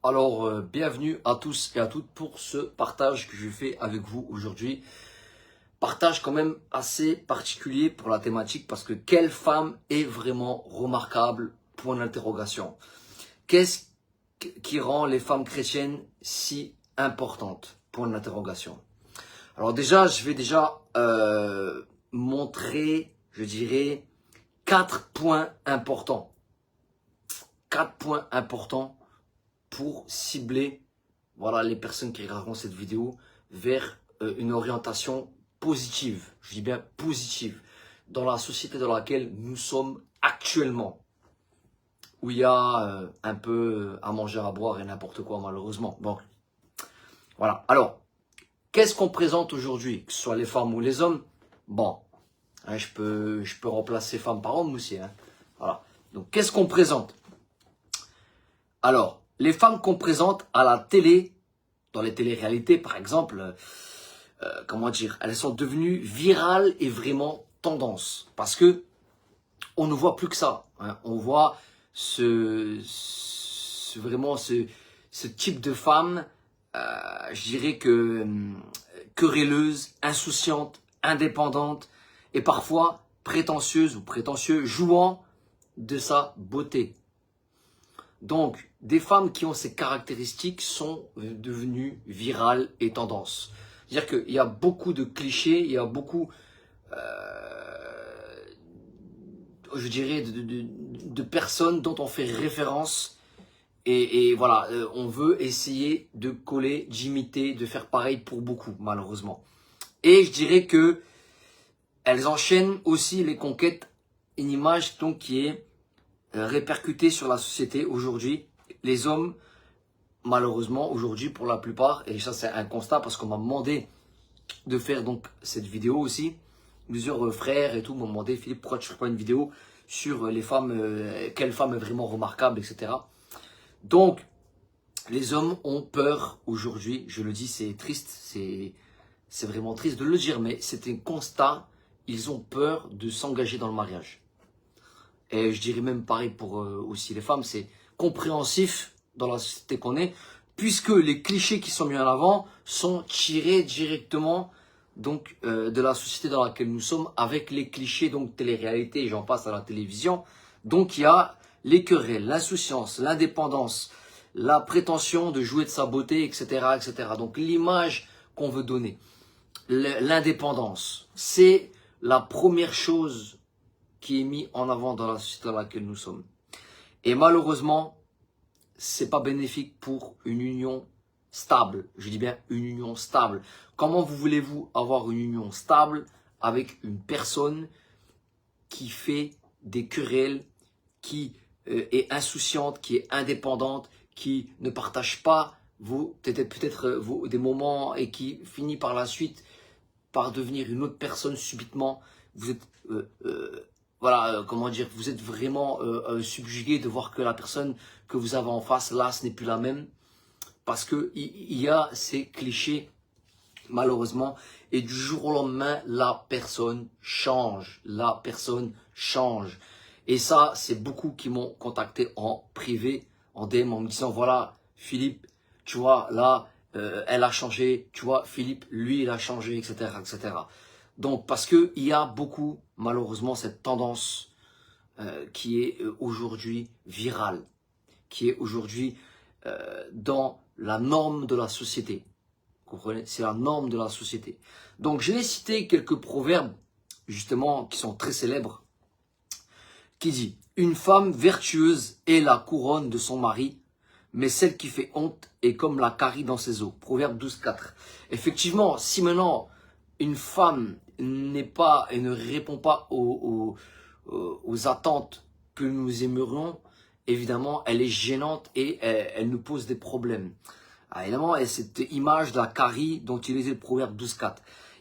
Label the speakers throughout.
Speaker 1: Bienvenue à tous et à toutes pour ce partage que je fais avec vous aujourd'hui. Partage quand même assez particulier pour la thématique parce que quelle femme est vraiment remarquable? Point d'interrogation. Qu'est-ce qui rend les femmes chrétiennes si importantes? Point d'interrogation. Alors déjà, je vais montrer, je dirais, 4 points importants. 4 points importants pour cibler les personnes qui regarderont cette vidéo vers une orientation positive, je dis bien positive, dans la société dans laquelle nous sommes actuellement, où il y a un peu à manger, à boire et n'importe quoi malheureusement. Bon, voilà. Alors, qu'est-ce qu'on présente aujourd'hui, que ce soit les femmes ou les hommes? Bon, hein, je peux remplacer femme par homme aussi. Hein. Voilà. Donc, qu'est-ce qu'on présente? Alors, les femmes qu'on présente à la télé, dans les téléréalités par exemple, elles sont devenues virales et vraiment tendance. Parce que on ne voit plus que ça. Hein. On voit ce type de femme, je dirais que querelleuse, insouciante, indépendante et parfois prétentieuse ou prétentieux, jouant de sa beauté. Donc, des femmes qui ont ces caractéristiques sont devenues virales et tendance. C'est-à-dire qu'il y a beaucoup de clichés, il y a beaucoup, je dirais, de personnes dont on fait référence. Et voilà, on veut essayer de coller, d'imiter, de faire pareil pour beaucoup, malheureusement. Et je dirais que elles enchaînent aussi les conquêtes, une image donc qui est répercutée sur la société aujourd'hui. Les hommes, malheureusement, aujourd'hui pour la plupart, et ça c'est un constat parce qu'on m'a demandé de faire donc cette vidéo aussi, plusieurs frères et tout m'ont demandé, Philippe, pourquoi tu ne fais pas une vidéo sur les femmes, quelle femme est vraiment remarquable, etc. Donc, les hommes ont peur aujourd'hui, je le dis, c'est triste, c'est vraiment triste de le dire, mais c'est un constat, ils ont peur de s'engager dans le mariage. Et je dirais même pareil pour aussi les femmes, c'est compréhensif dans la société qu'on est, puisque les clichés qui sont mis en avant sont tirés directement donc de la société dans laquelle nous sommes, avec les clichés donc télé-réalité, et j'en passe à la télévision. Donc il y a les querelles, l'insouciance, l'indépendance, la prétention de jouer de sa beauté, etc., etc. Donc l'image qu'on veut donner, l'indépendance, c'est la première chose qui est mise en avant dans la société dans laquelle nous sommes. Et malheureusement, c'est pas bénéfique pour une union stable. Je dis bien une union stable. Comment voulez-vous avoir une union stable avec une personne qui fait des querelles, qui est insouciante, qui est indépendante, qui ne partage pas des moments et qui finit par la suite par devenir une autre personne subitement? Vous êtes vous êtes vraiment subjugué de voir que la personne que vous avez en face, là, ce n'est plus la même. Parce qu'il y a ces clichés, malheureusement, et du jour au lendemain, la personne change. La personne change. Et ça, c'est beaucoup qui m'ont contacté en privé, en DM, en me disant, voilà, Philippe, tu vois, là, elle a changé, tu vois, Philippe, lui, il a changé, etc., etc. Donc, parce qu'il y a beaucoup, malheureusement, cette tendance qui est aujourd'hui virale, qui est aujourd'hui dans la norme de la société. Vous comprenez? C'est la norme de la société. Donc, je vais citer quelques proverbes, justement, qui sont très célèbres, qui dit « Une femme vertueuse est la couronne de son mari, mais celle qui fait honte est comme la carie dans ses os. » Proverbe 12,4. Effectivement, si maintenant une femme n'est pas et ne répond pas aux attentes que nous aimerions, évidemment, elle est gênante et elle nous pose des problèmes. Ah, évidemment, et cette image de la carie dont il est le proverbe 12,4.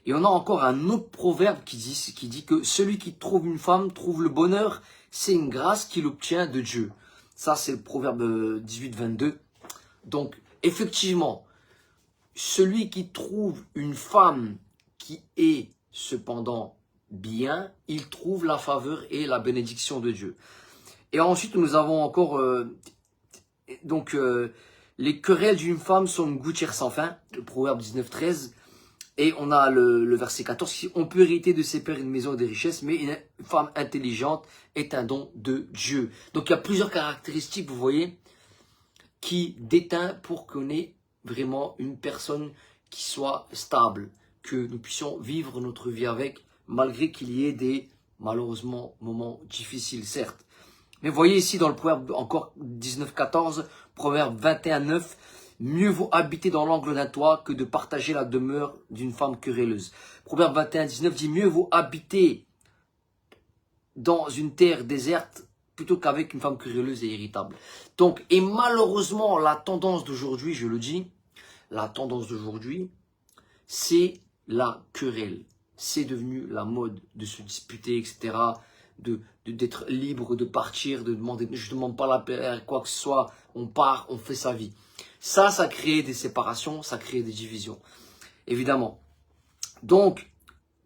Speaker 1: Et on a encore un autre proverbe qui dit que celui qui trouve une femme trouve le bonheur, c'est une grâce qu'il obtient de Dieu. Ça, c'est le proverbe 18-22. Donc, effectivement, celui qui trouve une femme qui est cependant bien, il trouve la faveur et la bénédiction de Dieu. Et ensuite, nous avons encore les querelles d'une femme sont une gouttière sans fin, le proverbe 19, 13. Et on a le verset 14 qui dit, on peut hériter de ses pères une maison et des richesses, mais une femme intelligente est un don de Dieu. Donc il y a plusieurs caractéristiques, vous voyez, qui déteint pour qu'on ait vraiment une personne qui soit stable, que nous puissions vivre notre vie avec, malgré qu'il y ait des, malheureusement, moments difficiles, certes. Mais voyez ici dans le proverbe encore 19, 14, proverbe 21, 9, mieux vaut habiter dans l'angle d'un toit que de partager la demeure d'une femme querelleuse. Proverbe 21, 19 dit, mieux vaut habiter dans une terre déserte plutôt qu'avec une femme querelleuse et irritable. Donc, et malheureusement, la tendance d'aujourd'hui, je le dis, la tendance d'aujourd'hui, c'est la querelle. C'est devenu la mode de se disputer, etc., d'être libre, de partir, de demander, je ne demande pas la paix, quoi que ce soit, on part, on fait sa vie. Ça crée des séparations, ça crée des divisions, évidemment. Donc,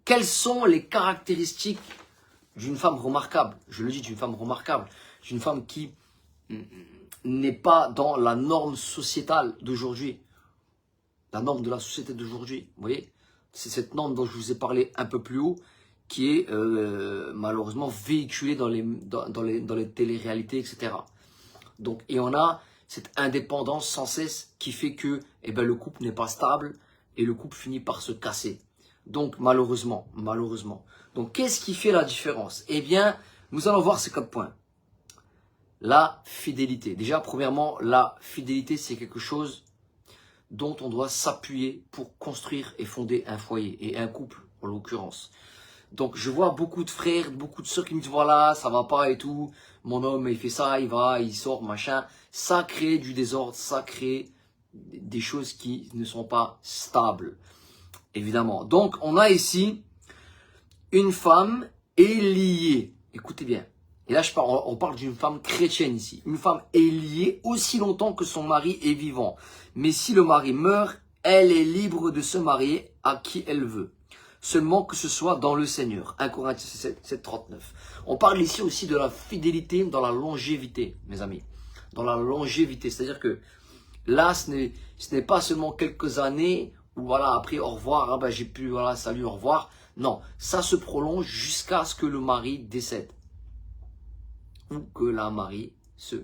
Speaker 1: quelles sont les caractéristiques d'une femme remarquable? Je le dis, d'une femme remarquable, d'une femme qui n'est pas dans la norme sociétale d'aujourd'hui, la norme de la société d'aujourd'hui, vous voyez? C'est cette norme dont je vous ai parlé un peu plus haut, qui est malheureusement véhiculée dans les téléréalités, etc. Donc, et on a cette indépendance sans cesse qui fait que le couple n'est pas stable et le couple finit par se casser. Donc, malheureusement. Donc, qu'est-ce qui fait la différence? Eh bien, nous allons voir ces 4 points. La fidélité. Déjà, premièrement, la fidélité, c'est quelque chose dont on doit s'appuyer pour construire et fonder un foyer et un couple, en l'occurrence. Donc, je vois beaucoup de frères, beaucoup de sœurs qui me disent, voilà, ça va pas et tout. Mon homme, il fait ça, il va, il sort, machin. Ça crée du désordre, ça crée des choses qui ne sont pas stables, évidemment. Donc, on a ici une femme est liée. Écoutez bien. Et là, on parle d'une femme chrétienne ici. Une femme est liée aussi longtemps que son mari est vivant. Mais si le mari meurt, elle est libre de se marier à qui elle veut. Seulement que ce soit dans le Seigneur. 1 Corinthiens 7, 39. On parle ici aussi de la fidélité dans la longévité, mes amis. Dans la longévité. C'est-à-dire que là, ce n'est pas seulement quelques années où voilà, après au revoir, j'ai pu, voilà, salut, au revoir. Non, ça se prolonge jusqu'à ce que le mari décède. Ou que la mariée se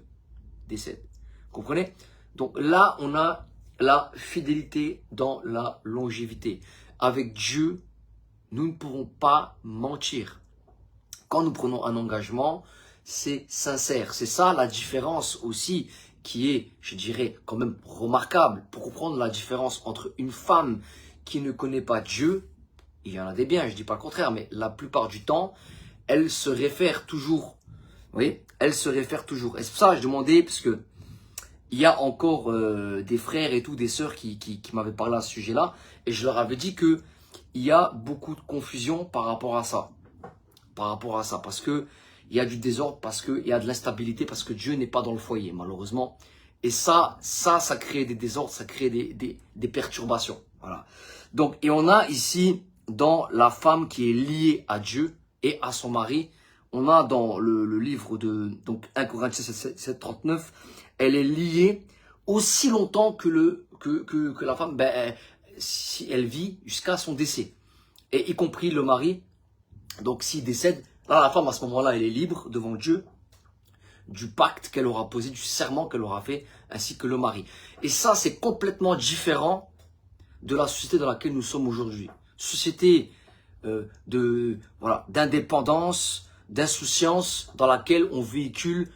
Speaker 1: décède. Comprenez? Donc là, on a la fidélité dans la longévité. Avec Dieu, nous ne pouvons pas mentir. Quand nous prenons un engagement, c'est sincère. C'est ça la différence aussi qui est, je dirais, quand même remarquable. Pour comprendre la différence entre une femme qui ne connaît pas Dieu, il y en a des biens, je ne dis pas le contraire, mais la plupart du temps, elle se réfère toujours. Vous voyez, elle se réfère toujours. Et c'est pour ça que je demandais, parce que il y a encore des frères et tout, des sœurs qui m'avaient parlé à ce sujet-là, et je leur avais dit que il y a beaucoup de confusion par rapport à ça. Parce que il y a du désordre, parce qu'il y a de l'instabilité, parce que Dieu n'est pas dans le foyer, malheureusement. Et ça crée des désordres, ça crée des perturbations. Voilà. Donc, et on a ici, dans la femme qui est liée à Dieu et à son mari, on a dans le livre de 1 Corinthiens 7, 39, elle est liée aussi longtemps que la femme, si elle vit jusqu'à son décès. Et y compris le mari. Donc s'il décède, là la femme à ce moment-là, elle est libre devant Dieu du pacte qu'elle aura posé, du serment qu'elle aura fait, ainsi que le mari. Et ça, c'est complètement différent de la société dans laquelle nous sommes aujourd'hui. Société d'indépendance, d'insouciance, dans laquelle on véhicule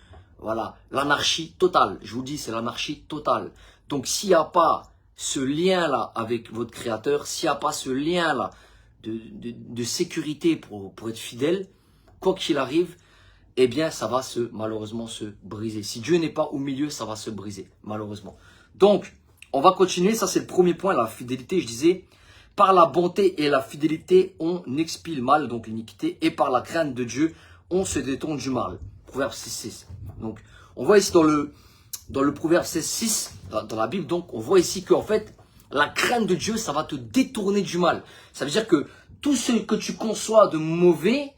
Speaker 1: l'anarchie totale. Je vous dis, c'est l'anarchie totale. Donc s'il n'y a pas ce lien-là avec votre Créateur, s'il n'y a pas ce lien-là de sécurité pour être fidèle, quoi qu'il arrive, eh bien ça va malheureusement se briser. Si Dieu n'est pas au milieu, ça va se briser, malheureusement. Donc, on va continuer, ça c'est le premier point, la fidélité. Je disais, par la bonté et la fidélité, on expie le mal, donc l'iniquité, et par la crainte de Dieu, on se détourne du mal. Proverbe 6. Donc, on voit ici dans le Proverbe 6, dans la Bible, donc, on voit ici qu'en fait, la crainte de Dieu, ça va te détourner du mal. Ça veut dire que tout ce que tu conçois de mauvais,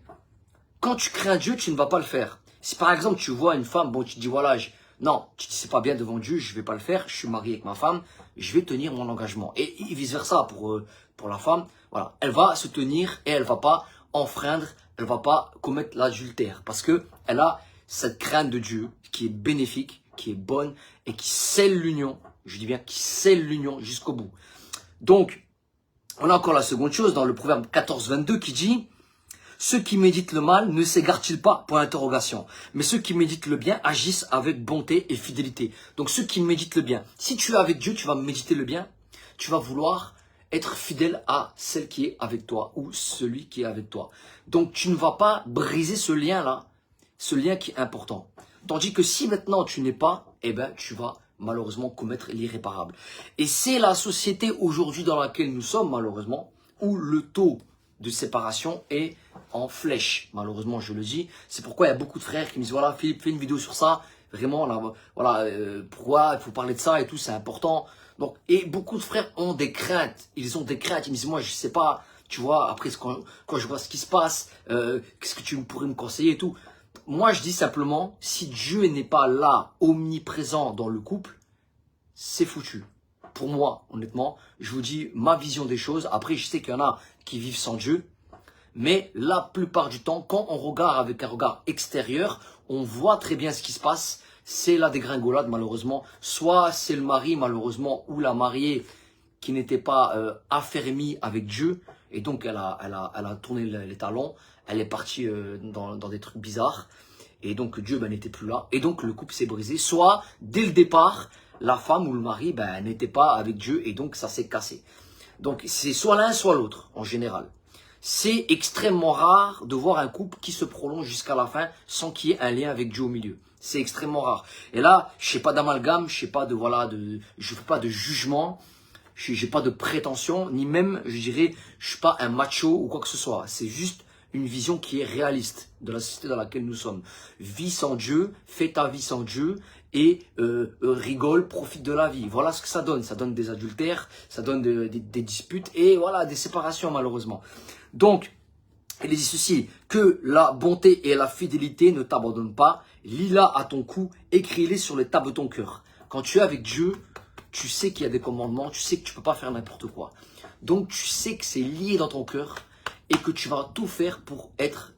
Speaker 1: quand tu crains Dieu, tu ne vas pas le faire. Si par exemple, tu vois une femme, tu te dis, voilà, Non, tu dis c'est pas bien devant Dieu, je vais pas le faire, je suis marié avec ma femme, je vais tenir mon engagement. Et vice versa pour la femme, voilà, elle va se tenir et elle va pas enfreindre, elle va pas commettre l'adultère parce que elle a cette crainte de Dieu qui est bénéfique, qui est bonne et qui scelle l'union. Je dis bien qui scelle l'union jusqu'au bout. Donc, on a encore la seconde chose dans le proverbe 14-22 qui dit « Ceux qui méditent le mal ne s'égarent-ils pas ?» Point d'interrogation. Mais ceux qui méditent le bien agissent avec bonté et fidélité. Donc ceux qui méditent le bien. Si tu es avec Dieu, tu vas méditer le bien. Tu vas vouloir être fidèle à celle qui est avec toi ou celui qui est avec toi. Donc tu ne vas pas briser ce lien-là, ce lien qui est important. Tandis que si maintenant tu n'es pas, eh ben tu vas malheureusement commettre l'irréparable. Et c'est la société aujourd'hui dans laquelle nous sommes malheureusement, où le taux de séparation est en flèche. Malheureusement, je le dis. C'est pourquoi il y a beaucoup de frères qui me disent, voilà Philippe, fais une vidéo sur ça. Vraiment, là, voilà, pourquoi il faut parler de ça et tout, c'est important. Donc, et beaucoup de frères ont des craintes. Ils ont des craintes. Ils me disent, moi, je sais pas, tu vois, après, quand je vois ce qui se passe, qu'est-ce que tu pourrais me conseiller et tout. Moi, je dis simplement, si Dieu n'est pas là, omniprésent dans le couple, c'est foutu. Pour moi, honnêtement, je vous dis ma vision des choses. Après, je sais qu'il y en a qui vivent sans Dieu. Mais la plupart du temps, quand on regarde avec un regard extérieur, on voit très bien ce qui se passe. C'est la dégringolade, malheureusement. Soit c'est le mari, malheureusement, ou la mariée qui n'était pas affermie avec Dieu. Et donc, elle a tourné les talons. Elle est partie dans des trucs bizarres. Et donc, Dieu n'était plus là. Et donc, le couple s'est brisé. Soit, dès le départ, la femme ou le mari n'était pas avec Dieu. Et donc, ça s'est cassé. Donc, c'est soit l'un, soit l'autre, en général. C'est extrêmement rare de voir un couple qui se prolonge jusqu'à la fin sans qu'il y ait un lien avec Dieu au milieu. C'est extrêmement rare. Et là, je ne fais pas d'amalgame, je fais pas de jugement, je n'ai pas de prétention, ni même, je dirais, je suis pas un macho ou quoi que ce soit. C'est juste une vision qui est réaliste de la société dans laquelle nous sommes. Vis sans Dieu, fais ta vie sans Dieu et rigole, profite de la vie. Voilà ce que ça donne. Ça donne des adultères, ça donne des disputes et voilà, des séparations malheureusement. Donc, il dit ceci, que la bonté et la fidélité ne t'abandonnent pas, lis-la à ton cou, écris-les sur les tables de ton cœur. Quand tu es avec Dieu, tu sais qu'il y a des commandements, tu sais que tu ne peux pas faire n'importe quoi. Donc, tu sais que c'est lié dans ton cœur et que tu vas tout faire pour être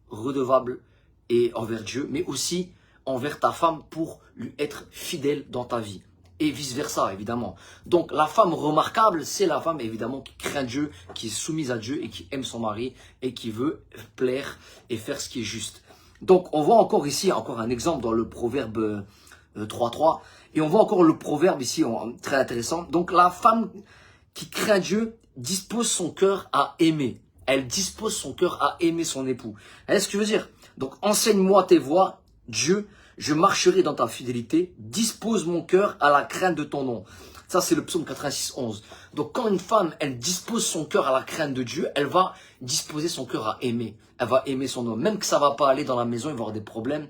Speaker 1: redevable et envers Dieu, mais aussi envers ta femme pour lui être fidèle dans ta vie. Et vice-versa, évidemment. Donc, la femme remarquable, c'est la femme, évidemment, qui craint Dieu, qui est soumise à Dieu et qui aime son mari et qui veut plaire et faire ce qui est juste. Donc, on voit encore ici, encore un exemple dans le proverbe 3.3. Et on voit encore le proverbe ici, très intéressant. Donc, la femme qui craint Dieu dispose son cœur à aimer. Elle dispose son cœur à aimer son époux. Est-ce que je veux dire? Donc, enseigne-moi tes voies, Dieu. Je marcherai dans ta fidélité, dispose mon cœur à la crainte de ton nom. Ça, c'est le psaume 86:11. Donc, quand une femme, elle dispose son cœur à la crainte de Dieu, elle va disposer son cœur à aimer. Elle va aimer son homme. Même que ça va pas aller dans la maison, il va avoir des problèmes,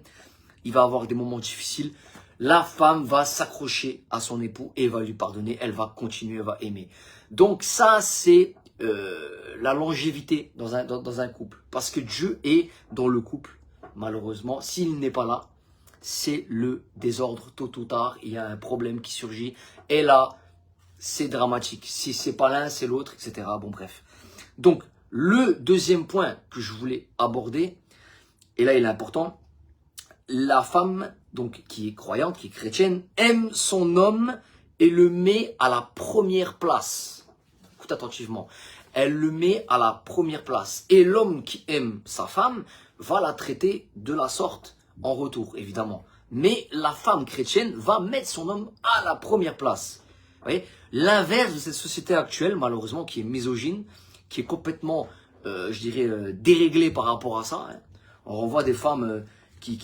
Speaker 1: il va avoir des moments difficiles. La femme va s'accrocher à son époux et va lui pardonner. Elle va continuer, elle va aimer. Donc, ça, c'est la longévité dans un couple. Parce que Dieu est dans le couple, malheureusement. S'il n'est pas là, c'est le désordre, tôt ou tard, il y a un problème qui surgit, et là, c'est dramatique. Si c'est pas l'un, c'est l'autre, etc. Bon, bref. Donc, le deuxième point que je voulais aborder, et là, il est important, la femme, donc, qui est croyante, qui est chrétienne, aime son homme et le met à la première place. Écoute attentivement. Elle le met à la première place. Et l'homme qui aime sa femme va la traiter de la sorte. En retour, évidemment. Mais la femme chrétienne va mettre son homme à la première place. Vous voyez, l'inverse de cette société actuelle, malheureusement, qui est misogyne, qui est complètement, je dirais, déréglée par rapport à ça. Hein. On revoit des femmes qui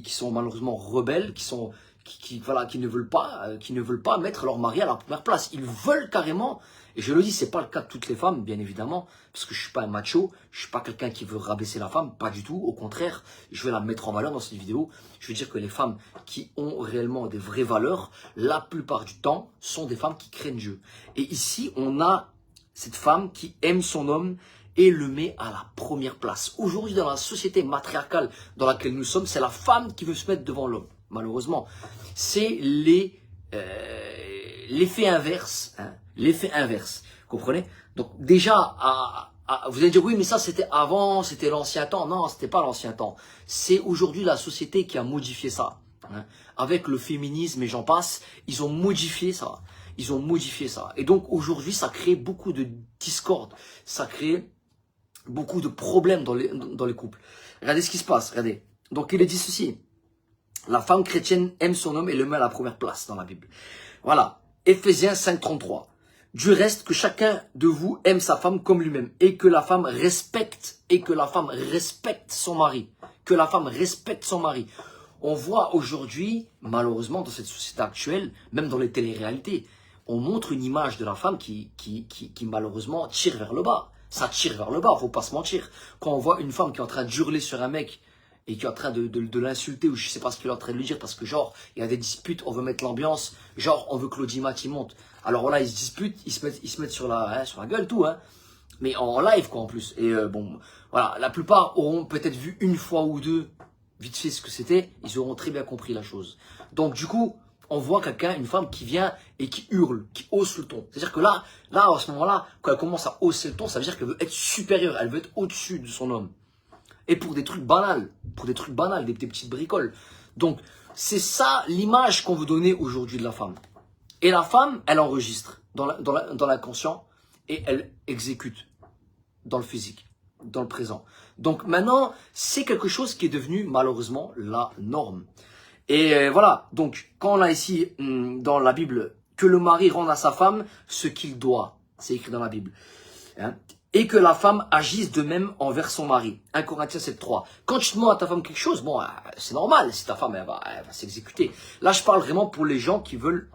Speaker 1: sont malheureusement rebelles, qui ne veulent pas mettre leur mari à la première place. Ils veulent carrément, et je le dis, c'est pas le cas de toutes les femmes, bien évidemment, parce que je suis pas un macho, je suis pas quelqu'un qui veut rabaisser la femme, pas du tout, au contraire, je vais la mettre en valeur dans cette vidéo. Je veux dire que les femmes qui ont réellement des vraies valeurs, la plupart du temps, sont des femmes qui craignent Dieu. Et ici, on a cette femme qui aime son homme et le met à la première place. Aujourd'hui, dans la société matriarcale dans laquelle nous sommes, c'est la femme qui veut se mettre devant l'homme. malheureusement. C'est l'effet inverse, hein, l'effet inverse, comprenez? Donc déjà, vous allez dire oui, mais ça c'était avant, c'était l'ancien temps. Non, c'était pas l'ancien temps. C'est aujourd'hui la société qui a modifié ça. Hein. Avec le féminisme et j'en passe, ils ont modifié ça. Ils ont modifié ça. Et donc aujourd'hui, ça crée beaucoup de discorde. Ça crée beaucoup de problèmes dans les couples. Regardez ce qui se passe, regardez. Donc il est dit ceci. La femme chrétienne aime son homme et le met à la première place dans la Bible. Voilà. Éphésiens 5,33. Du reste, que chacun de vous aime sa femme comme lui-même et que la femme respecte son mari. Que la femme respecte son mari. On voit aujourd'hui, malheureusement, dans cette société actuelle, même dans les téléréalités, on montre une image de la femme qui malheureusement tire vers le bas. Ça tire vers le bas, faut pas se mentir. Quand on voit une femme qui est en train de hurler sur un mec et qui est en train de l'insulter ou je sais pas ce qu'il est en train de lui dire parce que genre, il y a des disputes, on veut mettre l'ambiance, genre on veut que l'audimat il monte. Alors là, ils se disputent, ils se mettent sur la gueule, tout, hein. Mais en live, quoi, en plus. Et bon, voilà, la plupart auront peut-être vu une fois ou deux, vite fait ce que c'était, ils auront très bien compris la chose. Donc du coup, on voit quelqu'un, une femme qui vient et qui hurle, qui hausse le ton. C'est-à-dire que là, à ce moment-là, quand elle commence à hausser le ton, ça veut dire qu'elle veut être supérieure, elle veut être au-dessus de son homme. Et pour des trucs banals, des petites bricoles. Donc, c'est ça l'image qu'on veut donner aujourd'hui de la femme. Et la femme, elle enregistre dans l'inconscient et elle exécute dans le physique, dans le présent. Donc maintenant, c'est quelque chose qui est devenu malheureusement la norme. Et voilà, donc quand on a ici dans la Bible que le mari rende à sa femme ce qu'il doit, c'est écrit dans la Bible, hein, et que la femme agisse de même envers son mari. 1 Corinthiens 7,3. Quand tu demandes à ta femme quelque chose, bon, c'est normal, si ta femme elle va s'exécuter. Là, je parle vraiment pour les gens qui veulent,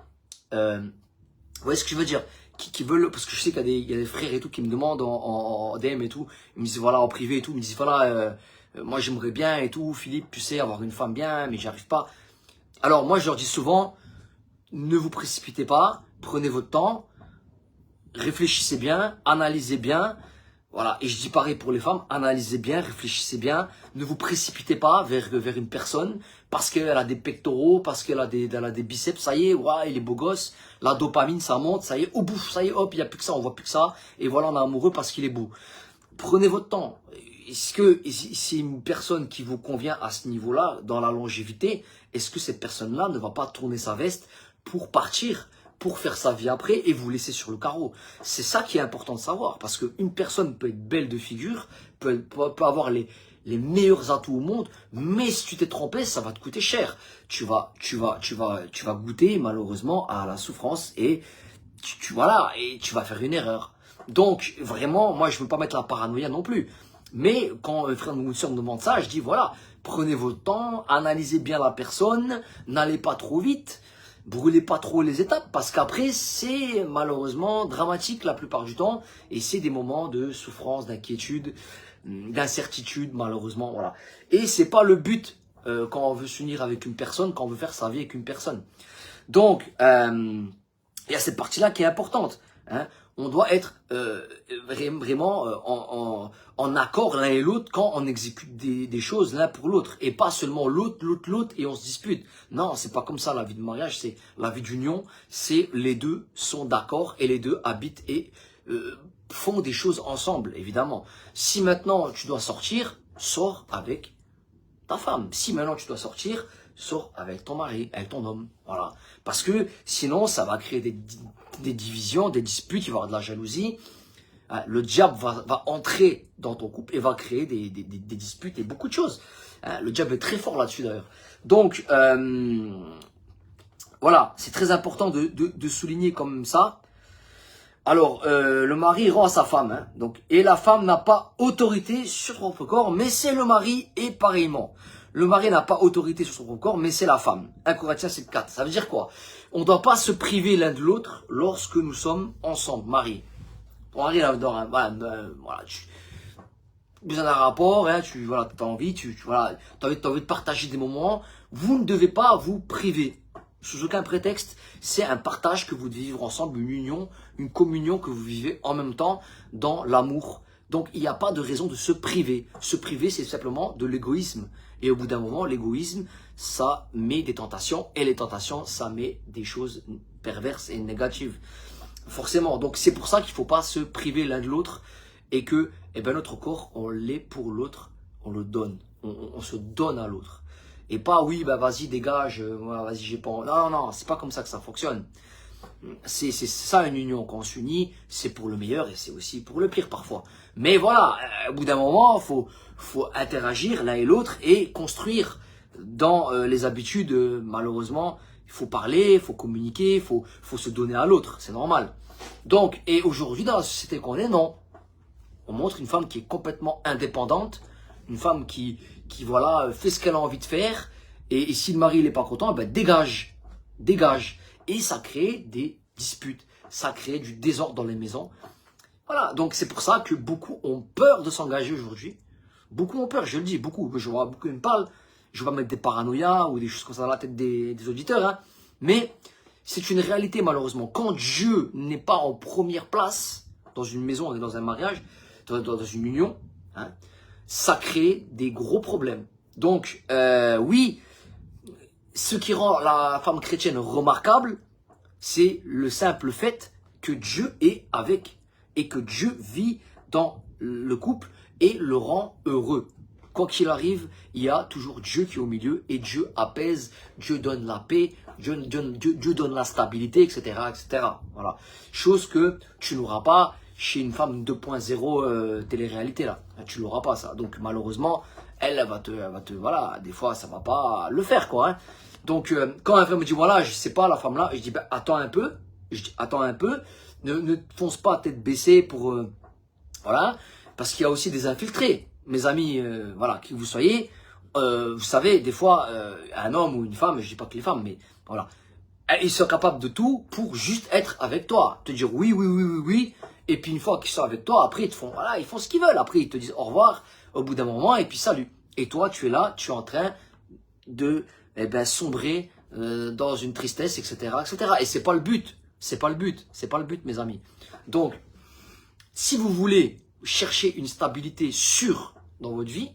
Speaker 1: vous voyez ce que je veux dire, qui veulent, parce que je sais qu'il y a des frères et tout qui me demandent en DM et tout, ils me disent voilà en privé et tout, ils me disent voilà, moi j'aimerais bien et tout, Philippe, tu sais, avoir une femme bien, mais j'y arrive pas. Alors moi je leur dis souvent, ne vous précipitez pas, prenez votre temps, réfléchissez bien, analysez bien, voilà, et je dis pareil pour les femmes, analysez bien, réfléchissez bien, ne vous précipitez pas vers une personne, parce qu'elle a des pectoraux, parce qu'elle a des biceps, ça y est, ouais, il est beau gosse, la dopamine ça monte, ça y est, oh bouf, ça y est, hop, il n'y a plus que ça, on voit plus que ça, et voilà, on est amoureux parce qu'il est beau. Prenez votre temps. Est-ce que c'est une personne qui vous convient à ce niveau-là, dans la longévité, est-ce que cette personne-là ne va pas tourner sa veste pour partir, pour faire sa vie après et vous laisser sur le carreau? C'est ça qui est important de savoir, parce qu'une personne peut être belle de figure, peut avoir les meilleurs atouts au monde, mais si tu t'es trompé, ça va te coûter cher. Tu vas goûter malheureusement à la souffrance et voilà, et tu vas faire une erreur. Donc vraiment, moi je veux pas mettre la paranoïa non plus. Mais quand un frère ou une soeur me demande ça, je dis voilà, prenez votre temps, analysez bien la personne, n'allez pas trop vite, brûlez pas trop les étapes, parce qu'après c'est malheureusement dramatique la plupart du temps, et c'est des moments de souffrance, d'inquiétude, d'incertitude malheureusement, voilà. Et c'est pas le but quand on veut s'unir avec une personne, quand on veut faire sa vie avec une personne. Donc il y a cette partie-là qui est importante, hein. On doit être vraiment en accord l'un et l'autre quand on exécute des choses l'un pour l'autre. Et pas seulement l'autre et on se dispute. Non, c'est pas comme ça la vie de mariage, c'est la vie d'union. C'est les deux sont d'accord et les deux habitent et font des choses ensemble, évidemment. Si maintenant tu dois sortir, sors avec ta femme. Si maintenant tu dois sortir, sors avec ton mari, avec ton homme. Voilà. Parce que sinon, ça va créer des divisions, des disputes, il va y avoir de la jalousie. Le diable va entrer dans ton couple et va créer des disputes et beaucoup de choses. Le diable est très fort là-dessus d'ailleurs. Donc, voilà, c'est très important de souligner comme ça. Alors, le mari rend à sa femme, hein, donc, et la femme n'a pas autorité sur son propre corps, mais c'est le mari et pareillement. Le mari n'a pas autorité sur son propre corps, mais c'est la femme. 1 Corinthiens 7,4. Ça veut dire quoi? On ne doit pas se priver l'un de l'autre lorsque nous sommes ensemble, mariés. Ton mari, là, voilà, tu besoin d'un rapport, hein, voilà, as envie, voilà, t'as envie de partager des moments. Vous ne devez pas vous priver. Sous aucun prétexte, c'est un partage que vous devez vivre ensemble, une union, une communion que vous vivez en même temps dans l'amour. Donc, il n'y a pas de raison de se priver. Se priver, c'est simplement de l'égoïsme. Et au bout d'un moment, l'égoïsme, ça met des tentations. Et les tentations, ça met des choses perverses et négatives. Forcément. Donc c'est pour ça qu'il ne faut pas se priver l'un de l'autre. Et que notre corps, on l'est pour l'autre. On le donne. On se donne à l'autre. Et pas, oui, bah vas-y, dégage. Vas-y, j'ai pas... Non, non, c'est pas comme ça que ça fonctionne. C'est ça une union. Quand on s'unit, c'est pour le meilleur et c'est aussi pour le pire parfois. Mais voilà, au bout d'un moment, faut interagir l'un et l'autre et construire dans les habitudes. Malheureusement, il faut parler, il faut communiquer, il faut se donner à l'autre. C'est normal. Donc, et aujourd'hui, dans la société qu'on est, non. On montre une femme qui est complètement indépendante, une femme qui voilà, fait ce qu'elle a envie de faire. Et si le mari n'est pas content, ben dégage. Dégage. Et ça crée des disputes, ça crée du désordre dans les maisons. Voilà, donc c'est pour ça que beaucoup ont peur de s'engager aujourd'hui. Beaucoup ont peur, je le dis, beaucoup. Je vois beaucoup qui me parlent, je vais pas mettre des paranoïas ou des choses comme ça dans la tête des auditeurs. Hein. Mais c'est une réalité malheureusement. Quand Dieu n'est pas en première place dans une maison, dans un mariage, dans une union, hein, ça crée des gros problèmes. Donc, oui, ce qui rend la femme chrétienne remarquable, c'est le simple fait que Dieu est avec et que Dieu vit dans le couple et le rend heureux. Quoi qu'il arrive, il y a toujours Dieu qui est au milieu et Dieu apaise, Dieu donne la paix, Dieu donne la stabilité, etc., etc. Voilà. Chose que tu n'auras pas chez une femme 2.0 télé-réalité là. Tu l'auras pas ça. Donc malheureusement, elle va te, voilà, des fois ça va pas le faire quoi. Hein. Donc quand un frère me dit voilà, je sais pas la femme là, je dis ben, attends un peu. Je dis attends un peu, ne fonce pas tête baissée pour voilà, parce qu'il y a aussi des infiltrés. Mes amis, voilà, qui vous soyez, vous savez, des fois, un homme ou une femme, je dis pas que les femmes, mais voilà, ils sont capables de tout pour juste être avec toi, te dire oui, oui, oui, oui, oui, et puis une fois qu'ils sont avec toi, après ils te font, voilà, ils font ce qu'ils veulent, après ils te disent au revoir au bout d'un moment et puis salut. Et toi, tu es là, tu es en train de sombrer dans une tristesse, etc., etc. Et c'est pas le but, c'est pas le but, c'est pas le but, mes amis. Donc, si vous voulez chercher une stabilité sûre dans votre vie,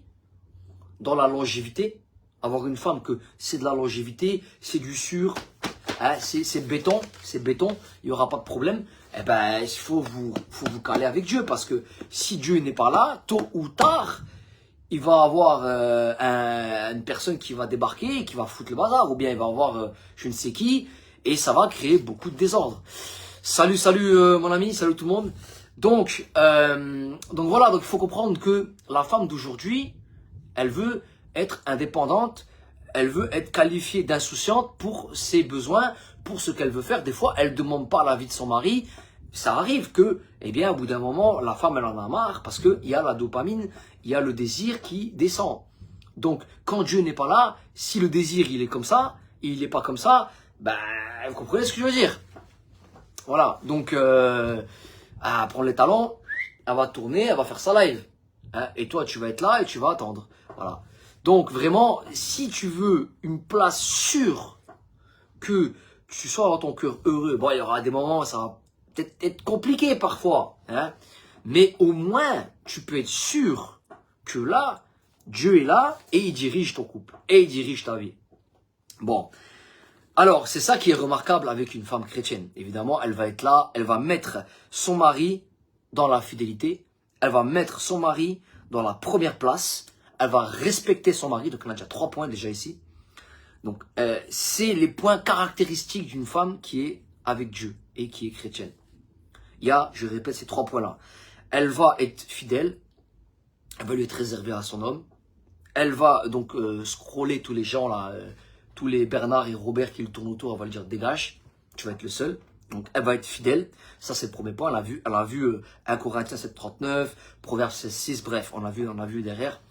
Speaker 1: dans la longévité, avoir une femme que c'est de la longévité, c'est du sûr, hein, c'est béton, il n'y aura pas de problème, eh ben, il faut vous caler avec Dieu, parce que si Dieu n'est pas là, tôt ou tard, il va avoir une personne qui va débarquer et qui va foutre le bazar, ou bien il va avoir je ne sais qui, et ça va créer beaucoup de désordre. Salut, salut mon ami, salut tout le monde. Donc voilà, donc il faut comprendre que la femme d'aujourd'hui, elle veut être indépendante, elle veut être qualifiée d'insouciante pour ses besoins, pour ce qu'elle veut faire. Des fois, elle ne demande pas l'avis de son mari. Ça arrive que, eh bien, au bout d'un moment, la femme, elle en a marre parce qu'il y a la dopamine, il y a le désir qui descend. Donc, quand Dieu n'est pas là, si le désir, il est comme ça, il n'est pas comme ça, ben, vous comprenez ce que je veux dire? Voilà, donc... elle prend les talons, elle va tourner, elle va faire sa live. Hein, et toi, tu vas être là et tu vas attendre. Voilà. Donc, vraiment, si tu veux une place sûre que tu sois dans ton cœur heureux, bon, il y aura des moments où ça va peut-être être compliqué parfois. Hein, mais au moins, tu peux être sûr que là, Dieu est là et il dirige ton couple. Et il dirige ta vie. Bon. Alors, c'est ça qui est remarquable avec une femme chrétienne. Évidemment, elle va être là, elle va mettre son mari dans la fidélité, elle va mettre son mari dans la première place, elle va respecter son mari. Donc, on a déjà 3 points déjà ici. Donc, c'est les points caractéristiques d'une femme qui est avec Dieu et qui est chrétienne. Il y a, je répète, ces 3 points-là. Elle va être fidèle, elle va lui être réservée à son homme, elle va donc scroller tous les gens là, tous les Bernard et Robert qui le tournent autour, elle va lui dire dégage, tu vas être le seul. Donc elle va être fidèle, ça c'est le premier point. Elle a vu 1 Corinthiens 7,39, Proverbes 16,6, bref, on a vu derrière.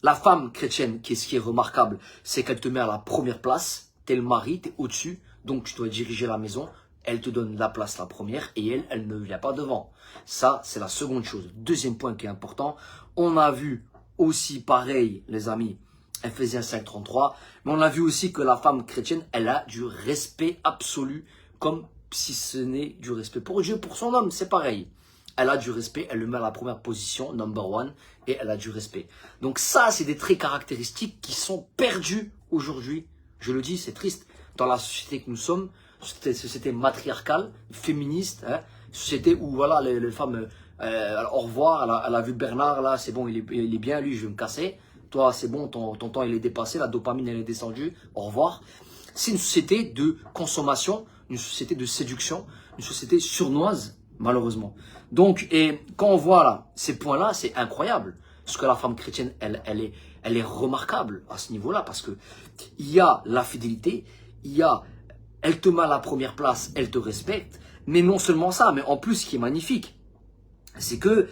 Speaker 1: La femme chrétienne, ce qui est remarquable, c'est qu'elle te met à la première place, t'es le mari, t'es au-dessus, donc tu dois diriger la maison, elle te donne la place la première et elle ne vient pas devant. Ça, c'est la seconde chose. Deuxième point qui est important, on a vu aussi pareil, les amis, Ephésiens 5,33, mais on a vu aussi que la femme chrétienne, elle a du respect absolu, comme si ce n'est du respect pour Dieu, pour son homme, c'est pareil. Elle a du respect, elle le met à la première position, number one, et elle a du respect. Donc ça, c'est des traits caractéristiques qui sont perdus aujourd'hui, je le dis, c'est triste, dans la société que nous sommes, société matriarcale, féministe, hein, société où voilà, les femmes, au revoir, elle a vu Bernard, là, c'est bon, il est bien, lui, je vais me casser. Toi, c'est bon, ton temps, il est dépassé, la dopamine, elle est descendue, au revoir. C'est une société de consommation, une société de séduction, une société sournoise, malheureusement. Donc, et quand on voit là, ces points-là, c'est incroyable. Parce que la femme chrétienne, elle est remarquable à ce niveau-là, parce que il y a la fidélité, elle te met à la première place, elle te respecte, mais non seulement ça, mais en plus, ce qui est magnifique, c'est que,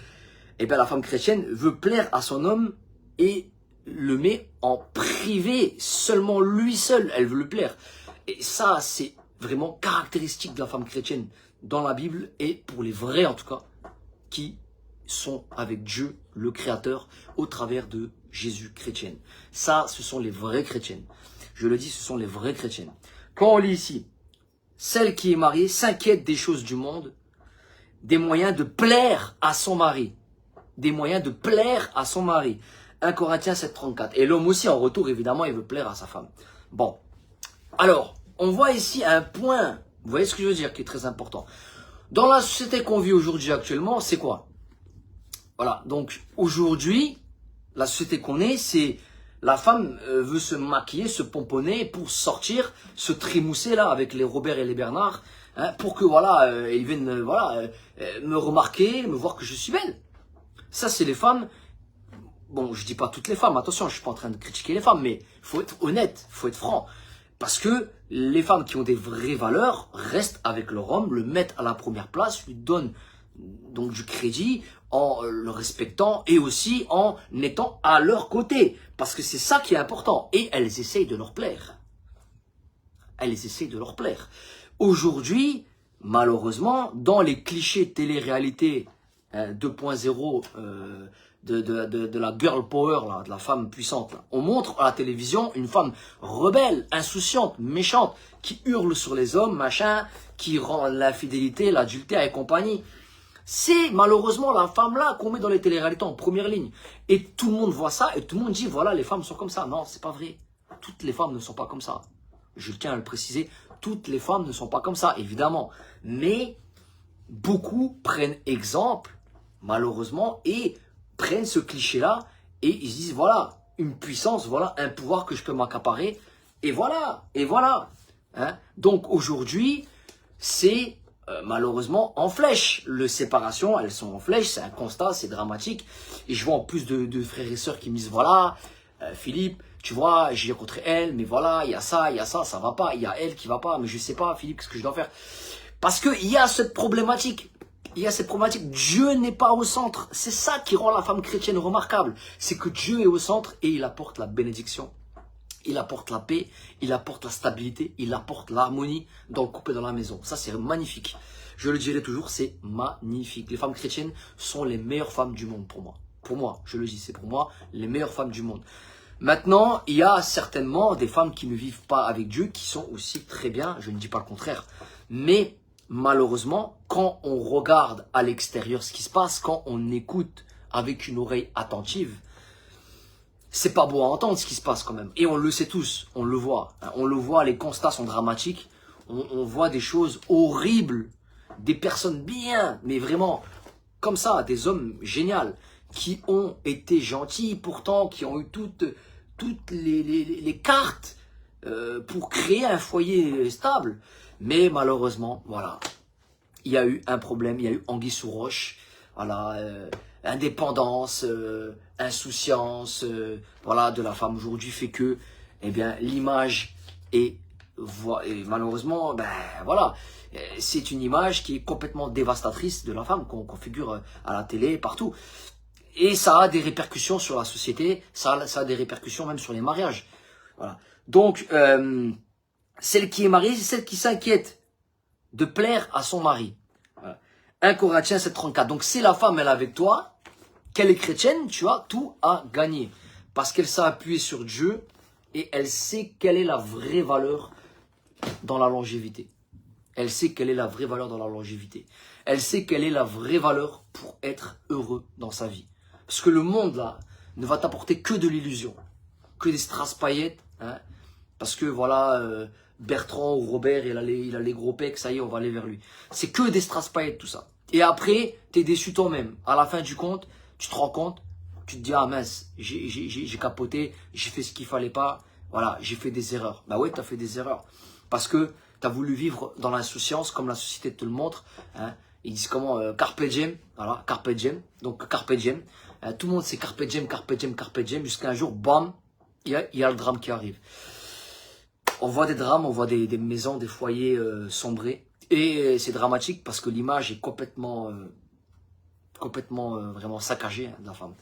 Speaker 1: eh bien, la femme chrétienne veut plaire à son homme et le met en privé, seulement lui seul, elle veut le plaire. Et ça, c'est vraiment caractéristique de la femme chrétienne dans la Bible et pour les vrais en tout cas, qui sont avec Dieu, le Créateur, au travers de Jésus chrétienne. Ça, ce sont les vraies chrétiennes. Je le dis, ce sont les vraies chrétiennes. Quand on lit ici, celle qui est mariée s'inquiète des choses du monde, des moyens de plaire à son mari. Des moyens de plaire à son mari. 1 Corinthiens 7,34. Et l'homme aussi, en retour, évidemment, il veut plaire à sa femme. Bon. Alors, on voit ici un point, vous voyez ce que je veux dire, qui est très important. Dans la société qu'on vit aujourd'hui actuellement, c'est quoi? Voilà, donc aujourd'hui, la société qu'on est, c'est la femme veut se maquiller, se pomponner pour sortir, se trémousser là avec les Robert et les Bernard, hein, pour que voilà, ils viennent me remarquer, me voir que je suis belle. Ça, c'est les femmes. Bon, je dis pas toutes les femmes, attention, je suis pas en train de critiquer les femmes, mais faut être honnête, faut être franc. Parce que les femmes qui ont des vraies valeurs restent avec leur homme, le mettent à la première place, lui donnent donc du crédit en le respectant et aussi en étant à leur côté. Parce que c'est ça qui est important. Et elles essayent de leur plaire. Elles essayent de leur plaire. Aujourd'hui, malheureusement, dans les clichés télé-réalité 2.0 de la girl power, là, de la femme puissante. Là. On montre à la télévision une femme rebelle, insouciante, méchante, qui hurle sur les hommes, machin, qui rend l'infidélité, l'adultère et compagnie. C'est malheureusement la femme-là qu'on met dans les téléréalités en première ligne. Et tout le monde voit ça et tout le monde dit, voilà, les femmes sont comme ça. Non, c'est pas vrai. Toutes les femmes ne sont pas comme ça. Je tiens à le préciser, toutes les femmes ne sont pas comme ça, évidemment. Mais beaucoup prennent exemple, malheureusement, et prennent ce cliché-là et ils se disent, voilà, une puissance, voilà, un pouvoir que je peux m'accaparer, et voilà, et voilà. Hein? Donc aujourd'hui, c'est malheureusement en flèche. Les séparations, elles sont en flèche, c'est un constat, c'est dramatique. Et je vois en plus de frères et sœurs qui me disent, voilà, Philippe, tu vois, j'ai rencontré elle, mais voilà, il y a ça, ça va pas, il y a elle qui va pas, mais je sais pas, Philippe, qu'est-ce que je dois faire? Parce qu'il y a cette problématique. Il y a cette problématique. Dieu n'est pas au centre. C'est ça qui rend la femme chrétienne remarquable. C'est que Dieu est au centre et il apporte la bénédiction. Il apporte la paix, il apporte la stabilité, il apporte l'harmonie dans le couple et dans la maison. Ça, c'est magnifique. Je le dirai toujours, c'est magnifique. Les femmes chrétiennes sont les meilleures femmes du monde pour moi. Pour moi, je le dis, c'est pour moi les meilleures femmes du monde. Maintenant, il y a certainement des femmes qui ne vivent pas avec Dieu, qui sont aussi très bien, je ne dis pas le contraire. Mais malheureusement, quand on regarde à l'extérieur ce qui se passe, quand on écoute avec une oreille attentive, c'est pas beau à entendre ce qui se passe quand même. Et on le sait tous, on le voit. On le voit, les constats sont dramatiques. On voit des choses horribles, des personnes bien, mais vraiment comme ça, des hommes géniaux, qui ont été gentils pourtant, qui ont eu toutes les cartes pour créer un foyer stable. Mais malheureusement, voilà, il y a eu un problème, il y a eu anguille sous roche, voilà, indépendance, insouciance, voilà, de la femme aujourd'hui fait que, eh bien, l'image est, et malheureusement, ben voilà, c'est une image qui est complètement dévastatrice de la femme qu'on figure à la télé, partout. Et ça a des répercussions sur la société, ça a des répercussions même sur les mariages. Voilà. Donc, celle qui est mariée, c'est celle qui s'inquiète de plaire à son mari. Voilà. 1 Corinthiens 7,34. Donc, si la femme, elle est avec toi, qu'elle est chrétienne, tu as tout à gagner. Parce qu'elle s'est appuyée sur Dieu et elle sait quelle est la vraie valeur dans la longévité. Elle sait quelle est la vraie valeur dans la longévité. Elle sait quelle est la vraie valeur pour être heureux dans sa vie. Parce que le monde, là, ne va t'apporter que de l'illusion. Que des strass paillettes, hein, Parce que voilà, Bertrand ou Robert, il a les gros pecs, ça y est, on va aller vers lui. C'est que des strass paillettes, tout ça. Et après, t'es déçu toi-même. À la fin du compte, tu te rends compte, tu te dis, ah mince, j'ai capoté, j'ai fait ce qu'il fallait pas, voilà, j'ai fait des erreurs. Bah ouais, t'as fait des erreurs. Parce que t'as voulu vivre dans l'insouciance, comme la société te le montre. Hein. Ils disent comment carpe diem, voilà, carpe diem. Donc carpe diem. Tout le monde c'est carpe diem, carpe diem, carpe diem, jusqu'à un jour, bam, il y a le drame qui arrive. On voit des drames, on voit des maisons, des foyers sombrer. Et c'est dramatique parce que l'image est complètement vraiment saccagée hein, de la femme.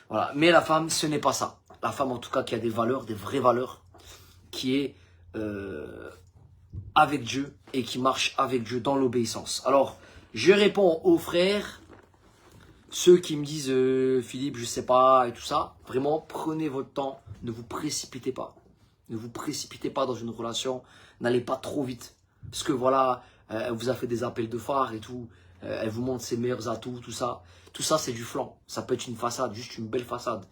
Speaker 1: Voilà. Mais la femme, ce n'est pas ça. La femme, en tout cas, qui a des valeurs, des vraies valeurs, qui est avec Dieu et qui marche avec Dieu dans l'obéissance. Alors, je réponds aux frères, ceux qui me disent Philippe, je sais pas et tout ça. Vraiment, prenez votre temps, ne vous précipitez pas. Ne vous précipitez pas dans une relation, n'allez pas trop vite. Parce que voilà, elle vous a fait des appels de phare et tout, elle vous montre ses meilleurs atouts, tout ça. Tout ça, c'est du flanc. Ça peut être une façade, juste une belle façade.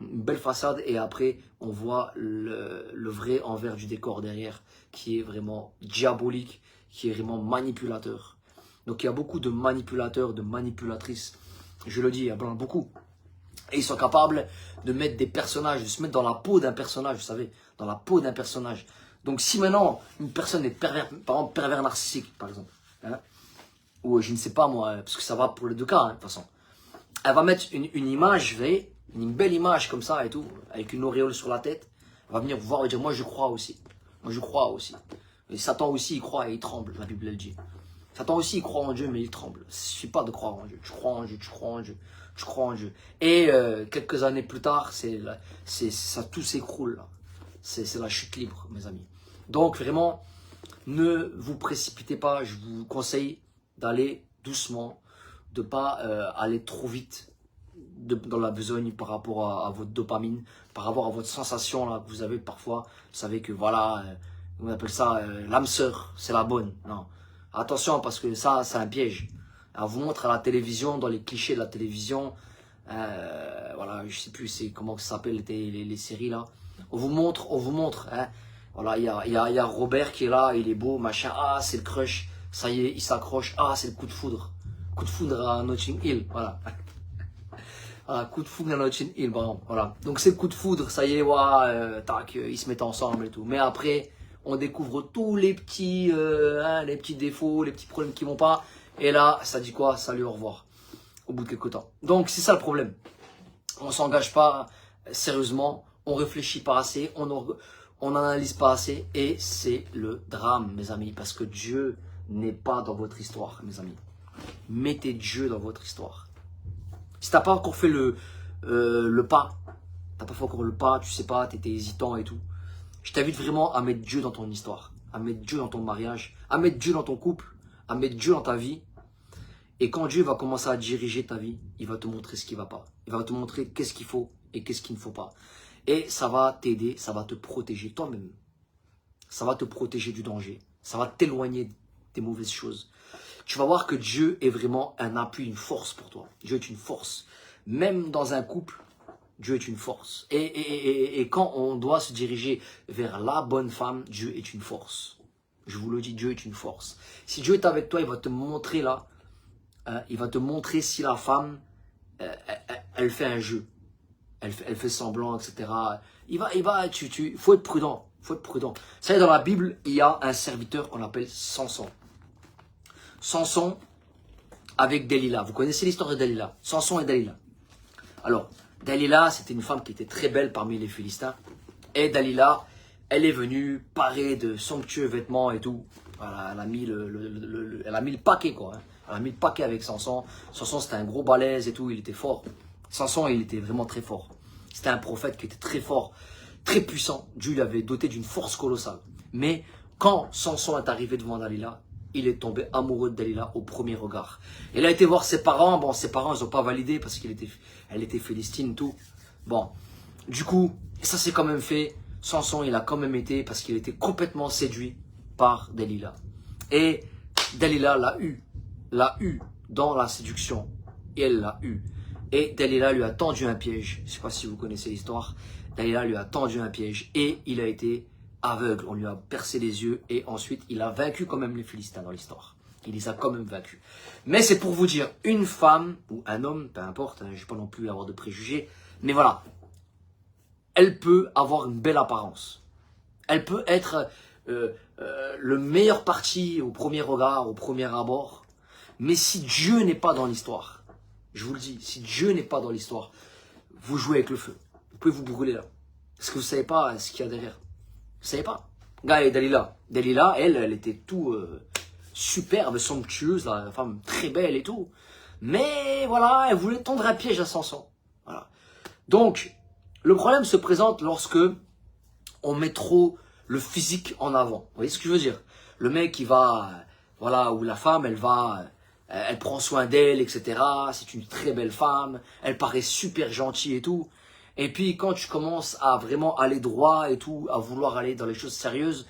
Speaker 1: Une belle façade et après, on voit le vrai envers du décor derrière, qui est vraiment diabolique, qui est vraiment manipulateur. Donc il y a beaucoup de manipulateurs, de manipulatrices. Je le dis, il y en a beaucoup. Et ils sont capables de mettre des personnages, de se mettre dans la peau d'un personnage, vous savez, dans la peau d'un personnage. Donc si maintenant une personne est pervers, par exemple pervers narcissique, par exemple, hein, ou je ne sais pas moi, parce que ça va pour les deux cas, hein, de toute façon, elle va mettre une image, vous voyez, une belle image comme ça et tout, avec une auréole sur la tête, elle va venir vous voir et dire, moi je crois aussi, moi je crois aussi. Et Satan aussi il croit et il tremble, la Bible elle dit. Satan aussi il croit en Dieu mais il tremble. Il ne suffit pas de croire en Dieu, tu crois en Dieu, tu crois en Dieu. Je crois en Dieu. Et quelques années plus tard, ça tout s'écroule. C'est la chute libre, mes amis. Donc vraiment, ne vous précipitez pas. Je vous conseille d'aller doucement, de ne pas aller trop vite dans la besogne par rapport à votre dopamine, par rapport à votre sensation là, que vous avez parfois. Vous savez que voilà, on appelle ça l'âme sœur, c'est la bonne. Non. Attention parce que ça, c'est un piège. On vous montre à la télévision, dans les clichés de la télévision, voilà, je sais plus c'est comment ça s'appelle les séries là. On vous montre, hein. Voilà, il y a Robert qui est là, il est beau, machin, ah c'est le crush, ça y est, il s'accroche, ah c'est le coup de foudre à Notting Hill, voilà. Voilà, coup de foudre à Notting Hill, bon, voilà. Donc c'est le coup de foudre, ça y est, ouais, tac, ils se mettent ensemble et tout. Mais après, on découvre tous les petits défauts, les petits problèmes qui vont pas. Et là, ça dit quoi? Salut, au revoir. Au bout de quelques temps. Donc, c'est ça le problème. On ne s'engage pas sérieusement, on réfléchit pas assez, on n'analyse pas assez. Et c'est le drame, mes amis. Parce que Dieu n'est pas dans votre histoire, mes amis. Mettez Dieu dans votre histoire. Si tu n'as pas encore fait le pas, t'as pas fait encore le pas, tu sais pas, tu étais hésitant et tout. Je t'invite vraiment à mettre Dieu dans ton histoire, à mettre Dieu dans ton mariage, à mettre Dieu dans ton couple, à mettre Dieu dans ta vie. Et quand Dieu va commencer à diriger ta vie, il va te montrer ce qui ne va pas. Il va te montrer qu'est-ce qu'il faut et qu'est-ce qu'il ne faut pas. Et ça va t'aider, ça va te protéger toi-même. Ça va te protéger du danger. Ça va t'éloigner des mauvaises choses. Tu vas voir que Dieu est vraiment un appui, une force pour toi. Dieu est une force. Même dans un couple, Dieu est une force. Et quand on doit se diriger vers la bonne femme, Dieu est une force. Je vous le dis, Dieu est une force. Si Dieu est avec toi, il va te montrer là, il va te montrer si la femme, elle fait un jeu. Elle fait semblant, etc. Faut être prudent. Faut être prudent. Vous savez, dans la Bible, il y a un serviteur qu'on appelle Samson. Samson avec Dalila. Vous connaissez l'histoire de Dalila. Samson et Dalila. Alors, Dalila, c'était une femme qui était très belle parmi les Philistins. Et Dalila, elle est venue parée de somptueux vêtements et tout. Voilà, elle a mis le paquet, quoi. Hein. Elle a mis le paquet avec Samson. Samson, c'était un gros balèze et tout, il était fort. Samson, il était vraiment très fort. C'était un prophète qui était très fort, très puissant. Dieu l'avait doté d'une force colossale. Mais quand Samson est arrivé devant Dalila, il est tombé amoureux de Dalila au premier regard. Il a été voir ses parents. Bon, ses parents, ils n'ont pas validé parce qu'elle était philistine, tout. Bon, du coup, ça s'est quand même fait. Samson, il a quand même été parce qu'il était complètement séduit par Dalila. Et Dalila l'a eu dans la séduction. Et elle l'a eu. Et Dalila lui a tendu un piège. Je ne sais pas si vous connaissez l'histoire. Dalila lui a tendu un piège et il a été aveugle, on lui a percé les yeux et ensuite il a vaincu quand même les Philistins dans l'histoire. Il les a quand même vaincus. Mais c'est pour vous dire, une femme ou un homme, peu importe, je ne vais pas non plus avoir de préjugés, mais voilà, elle peut avoir une belle apparence. Elle peut être le meilleur parti au premier regard, au premier abord. Mais si Dieu n'est pas dans l'histoire, je vous le dis, si Dieu n'est pas dans l'histoire, vous jouez avec le feu. Vous pouvez vous brûler là. Parce que vous ne savez pas ce qu'il y a derrière. Vous ne savez pas. Regarde Dalila. Dalila, elle était tout superbe, somptueuse, la femme très belle et tout. Mais voilà, elle voulait tendre un piège à Samson. Voilà. Donc, le problème se présente lorsque on met trop le physique en avant. Vous voyez ce que je veux dire? Le mec, il va, voilà, ou la femme, elle prend soin d'elle, etc. C'est une très belle femme, elle paraît super gentille et tout. Et puis, quand tu commences à vraiment aller droit et tout, à vouloir aller dans les choses sérieuses,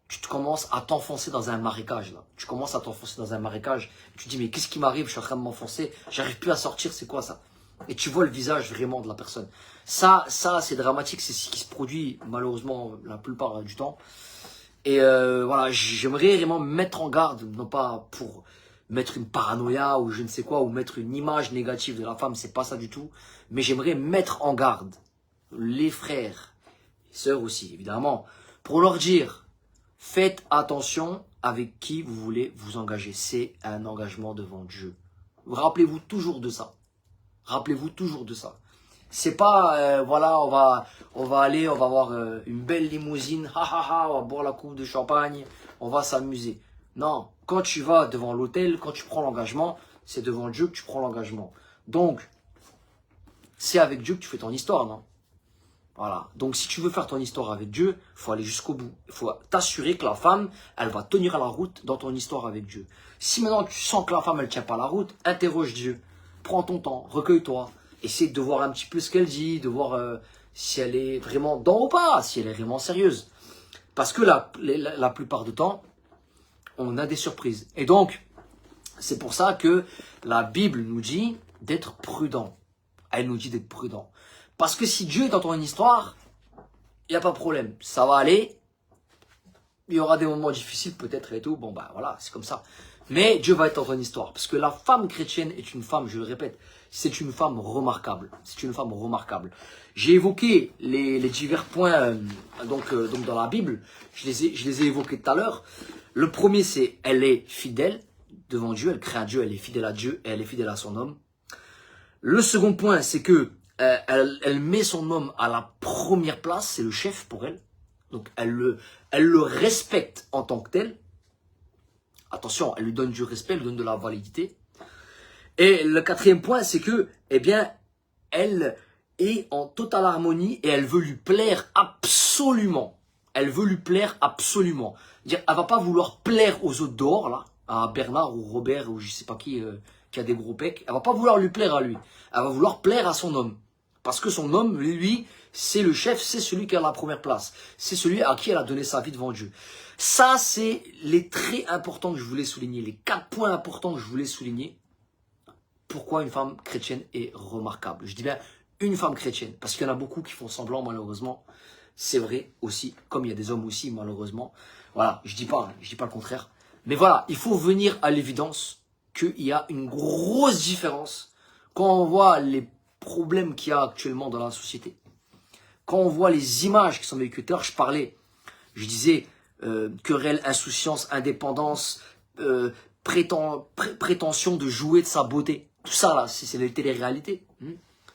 Speaker 1: tu te commences à t'enfoncer dans un marécage, là. Tu commences à t'enfoncer dans un marécage. Tu te dis, mais qu'est-ce qui m'arrive? Je suis en train de m'enfoncer, j'arrive plus à sortir, c'est quoi ça? Et tu vois le visage vraiment de la personne. Ça c'est dramatique, c'est ce qui se produit malheureusement la plupart du temps. Et voilà, j'aimerais vraiment mettre en garde, non pas pour mettre une paranoïa ou je ne sais quoi, ou mettre une image négative de la femme, c'est pas ça du tout. Mais j'aimerais mettre en garde les frères, les sœurs aussi, évidemment, pour leur dire, faites attention avec qui vous voulez vous engager. C'est un engagement devant Dieu. Rappelez-vous toujours de ça. Rappelez-vous toujours de ça. C'est pas, voilà, on va aller, on va avoir une belle limousine, ha ha ha, on va boire la coupe de champagne, on va s'amuser. Non, quand tu vas devant l'hôtel, quand tu prends l'engagement, c'est devant Dieu que tu prends l'engagement. Donc, c'est avec Dieu que tu fais ton histoire, non? Voilà. Donc, si tu veux faire ton histoire avec Dieu, il faut aller jusqu'au bout. Il faut t'assurer que la femme, elle va tenir la route dans ton histoire avec Dieu. Si maintenant tu sens que la femme, elle tient pas la route, interroge Dieu. Prends ton temps, recueille-toi. Essaie de voir un petit peu ce qu'elle dit, de voir si elle est vraiment dans ou pas, si elle est vraiment sérieuse. Parce que la plupart du temps, on a des surprises. Et donc, c'est pour ça que la Bible nous dit d'être prudent. Elle nous dit d'être prudent. Parce que si Dieu est dans ton histoire, il n'y a pas de problème. Ça va aller. Il y aura des moments difficiles peut-être et tout. Bon, bah voilà, c'est comme ça. Mais Dieu va être dans ton histoire. Parce que la femme chrétienne est une femme, je le répète, c'est une femme remarquable. C'est une femme remarquable. J'ai évoqué les divers points donc dans la Bible. Je les ai évoqués tout à l'heure. Le premier, c'est elle est fidèle devant Dieu. Elle craint Dieu, elle est fidèle à Dieu et elle est fidèle à son homme. Le second point, c'est que elle met son homme à la première place. C'est le chef pour elle. Donc elle le respecte en tant que tel. Attention, elle lui donne du respect, elle lui donne de la validité. Et le quatrième point, c'est que, eh bien, elle est en totale harmonie et elle veut lui plaire absolument. Elle veut lui plaire absolument. Dire, elle va pas vouloir plaire aux autres dehors, là, à Bernard ou Robert ou je sais pas qui a des gros pecs. Elle va pas vouloir lui plaire à lui. Elle va vouloir plaire à son homme. Parce que son homme, lui, c'est le chef, c'est celui qui a la première place. C'est celui à qui elle a donné sa vie devant Dieu. Ça, c'est les traits importants que je voulais souligner, les 4 points importants que je voulais souligner. Pourquoi une femme chrétienne est remarquable. Je dis bien une femme chrétienne, parce qu'il y en a beaucoup qui font semblant, malheureusement. C'est vrai aussi, comme il y a des hommes aussi, malheureusement. Voilà, je dis pas le contraire. Mais voilà, il faut venir à l'évidence qu'il y a une grosse différence quand on voit les problèmes qu'il y a actuellement dans la société. Quand on voit les images qui sont véhiculées, je disais querelle, insouciance, indépendance, prétention de jouer de sa beauté. Tout ça là, c'est les téléréalités.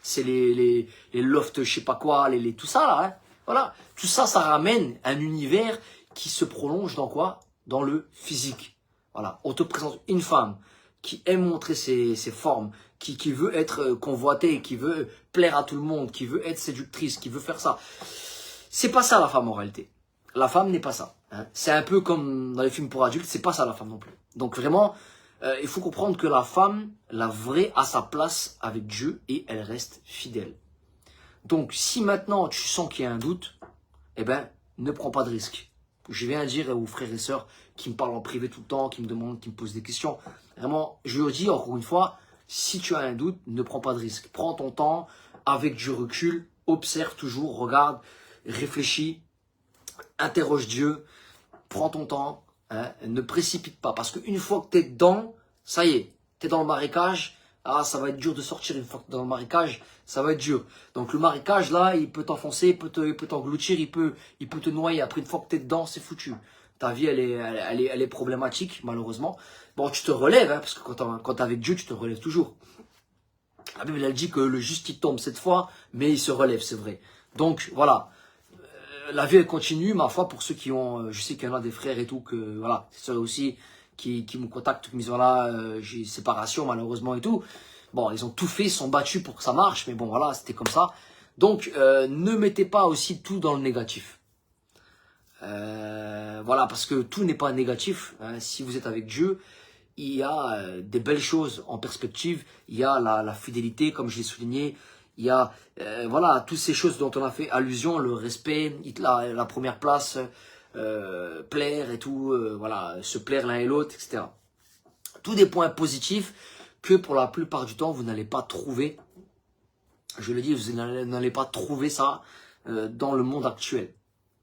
Speaker 1: C'est les lofts, je sais pas quoi, tout ça là. Hein. Voilà, tout ça, ça ramène un univers qui se prolonge dans quoi? Dans le physique. Voilà, on te présente une femme qui aime montrer ses formes, qui veut être convoitée, qui veut plaire à tout le monde, qui veut être séductrice, qui veut faire ça. C'est pas ça la femme en réalité. La femme n'est pas ça. Hein. C'est un peu comme dans les films pour adultes, c'est pas ça la femme non plus. Donc vraiment, il faut comprendre que la femme, la vraie, a sa place avec Dieu et elle reste fidèle. Donc si maintenant tu sens qu'il y a un doute, eh ben ne prends pas de risque. Je viens à dire aux frères et sœurs qui me parlent en privé tout le temps, qui me demandent, qui me posent des questions. Vraiment, je leur dis encore une fois, si tu as un doute, ne prends pas de risque. Prends ton temps, avec du recul, observe toujours, regarde, réfléchis. interroge Dieu, prends ton temps, hein, ne précipite pas. Parce qu'une fois que tu es dedans, ça y est, tu es dans le marécage, ah, ça va être dur de sortir. Une fois que tu es dans le marécage, ça va être dur. Donc le marécage, là, il peut t'enfoncer, il peut t'engloutir, il peut te noyer. Après, une fois que tu es dedans, c'est foutu. Ta vie, elle est problématique, malheureusement. Bon, tu te relèves, hein, parce que quand tu es avec Dieu, tu te relèves toujours. La Bible, elle dit que le juste, il tombe cette fois, mais il se relève, c'est vrai. Donc, voilà. La vie, elle continue, ma foi, pour ceux qui ont... je sais qu'il y en a des frères et tout, que voilà, c'est ça aussi qui me contactent, qui me disent, voilà, j'ai séparation, malheureusement, et tout. Bon, ils ont tout fait, ils sont battus pour que ça marche, mais bon, voilà, c'était comme ça. Donc, ne mettez pas aussi tout dans le négatif. Voilà, parce que tout n'est pas négatif. Hein. Si vous êtes avec Dieu, il y a des belles choses en perspective. Il y a la fidélité, comme je l'ai souligné. Il y a voilà, toutes ces choses dont on a fait allusion, le respect, la première place, plaire et tout, voilà, se plaire l'un et l'autre, etc. Tous des points positifs que pour la plupart du temps, vous n'allez pas trouver. Je le dis, vous n'allez pas trouver ça dans le monde actuel.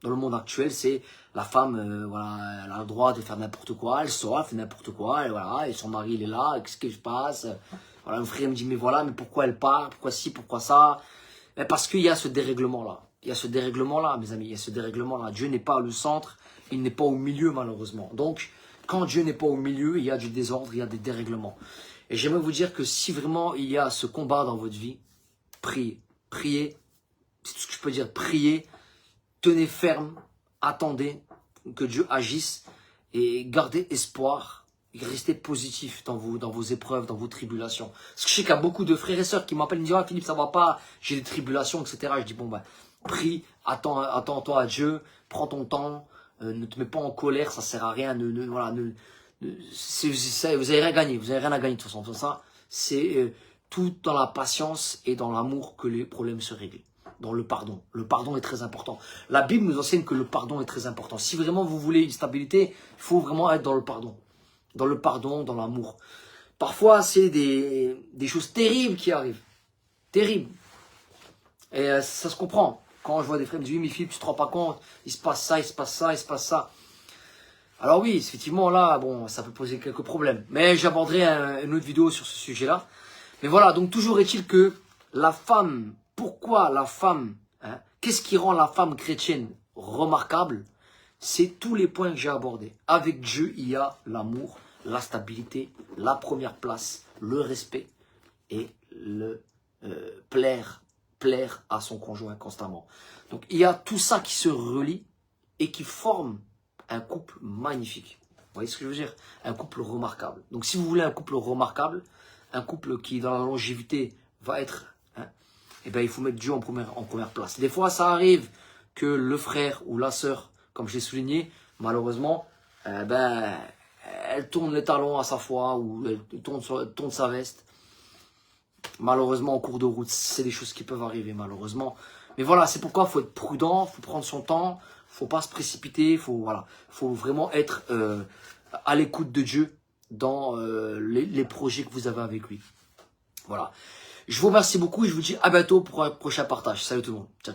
Speaker 1: Dans le monde actuel, c'est la femme, voilà, elle a le droit de faire n'importe quoi, elle sort, elle fait n'importe quoi, et voilà, et son mari il est là, qu'est-ce qui se passe? Voilà, un frère me dit, mais voilà, mais pourquoi elle part? Pourquoi ci, pourquoi ça? Mais parce qu'il y a ce dérèglement-là. Il y a ce dérèglement-là, mes amis, il y a ce dérèglement-là. Dieu n'est pas le centre, il n'est pas au milieu, malheureusement. Donc, quand Dieu n'est pas au milieu, il y a du désordre, il y a des dérèglements. Et j'aimerais vous dire que si vraiment il y a ce combat dans votre vie, priez. Priez, c'est tout ce que je peux dire, priez. Tenez ferme, attendez que Dieu agisse et gardez espoir, et restez positif dans vos épreuves, dans vos tribulations. Parce que je sais qu'il y a beaucoup de frères et sœurs qui m'appellent et me disent « Ah Philippe, ça va pas, j'ai des tribulations, etc. » Je dis « Bon, ben, prie, attends-toi à Dieu, prends ton temps, ne te mets pas en colère, ça sert à rien, voilà, vous n'avez rien gagné, vous n'avez rien à gagner de toute façon. Ça, c'est tout dans la patience et dans l'amour que les problèmes se règlent. Dans le pardon. Le pardon est très important. La Bible nous enseigne que le pardon est très important. Si vraiment vous voulez une stabilité, il faut vraiment être dans le pardon. Dans le pardon, dans l'amour. Parfois, c'est des choses terribles qui arrivent. Terribles. Et ça se comprend. Quand je vois des frères me dire, oui, mais Philippe, tu te rends pas compte, il se passe ça, il se passe ça, il se passe ça. Alors oui, effectivement, là, bon, ça peut poser quelques problèmes. Mais j'aborderai une autre vidéo sur ce sujet-là. Mais voilà, donc toujours est-il que la femme... Pourquoi la femme, hein, qu'est-ce qui rend la femme chrétienne remarquable? C'est tous les points que j'ai abordés. Avec Dieu, il y a l'amour, la stabilité, la première place, le respect et le plaire à son conjoint constamment. Donc il y a tout ça qui se relie et qui forme un couple magnifique. Vous voyez ce que je veux dire? Un couple remarquable. Donc si vous voulez un couple remarquable, un couple qui dans la longévité va être... eh bien, il faut mettre Dieu en première place. Des fois, ça arrive que le frère ou la sœur, comme j'ai souligné, malheureusement, elle tourne les talons à sa foi ou elle tourne sa veste. Malheureusement, en cours de route, c'est des choses qui peuvent arriver, malheureusement. Mais voilà, c'est pourquoi il faut être prudent, il faut prendre son temps, il ne faut pas se précipiter, il faut vraiment être à l'écoute de Dieu dans les projets que vous avez avec lui. Voilà. Je vous remercie beaucoup et je vous dis à bientôt pour un prochain partage. Salut tout le monde. Ciao, ciao.